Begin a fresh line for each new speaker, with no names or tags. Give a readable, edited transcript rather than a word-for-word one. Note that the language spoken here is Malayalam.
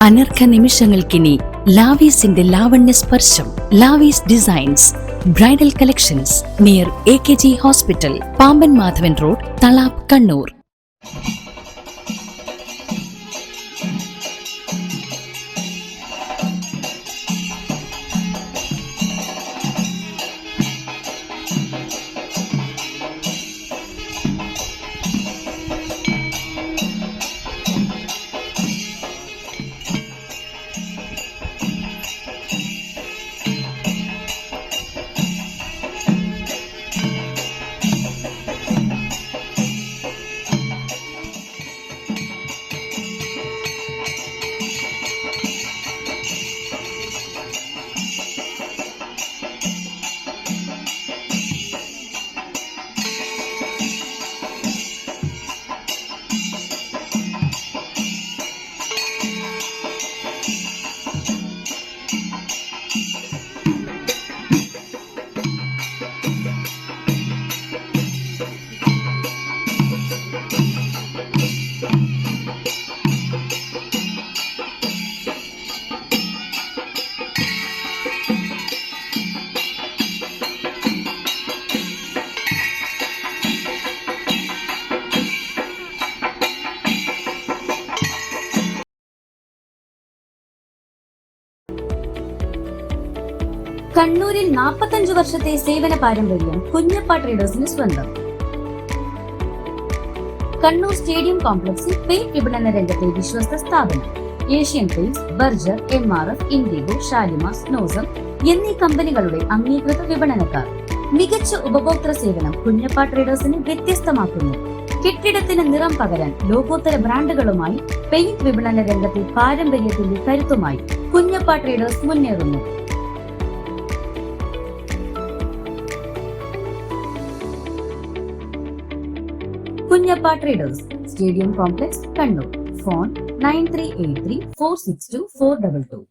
അനർഘ നിമിഷങ്ങൾക്കിനി ലാവീസിന്റെ ലാവണ്യ സ്പർശം. Lavees designs bridal collections near AKG hospital, Pamban Madhavan road, Thalap, Kannur.
കണ്ണൂരിൽ 45 വർഷത്തെ സേവന പാരമ്പര്യം കുഞ്ഞപ്പ ട്രേഡേഴ്സിന് സ്വന്തം. കണ്ണൂർ സ്റ്റേഡിയം കോംപ്ലക്സിൽ പെയിന്റ് വിപണന രംഗത്തെ വിശ്വസ്ത സ്ഥാപനം. Asian paints, Berger, MRF, IndiGo, Shalimar, സ്നോസം എന്നീ കമ്പനികളുടെ അംഗീകൃത വിപണനക്കാർ. മികച്ച ഉപഭോക്തൃ സേവനം കുഞ്ഞപ്പ ട്രേഡേഴ്സിനെ വ്യത്യസ്തമാക്കുന്നു. കെട്ടിടത്തിന് നിറം പകരാൻ ലോകോത്തര ബ്രാൻഡുകളുമായി പെയിന്റ് വിപണന രംഗത്തെ പാരമ്പര്യത്തിന്റെ കരുത്തുമായി കുഞ്ഞപ്പ ട്രേഡേഴ്സ് മുന്നേറുന്നു. Kunjappa traders, stadium complex, Kannur. Phone 9383 462 422.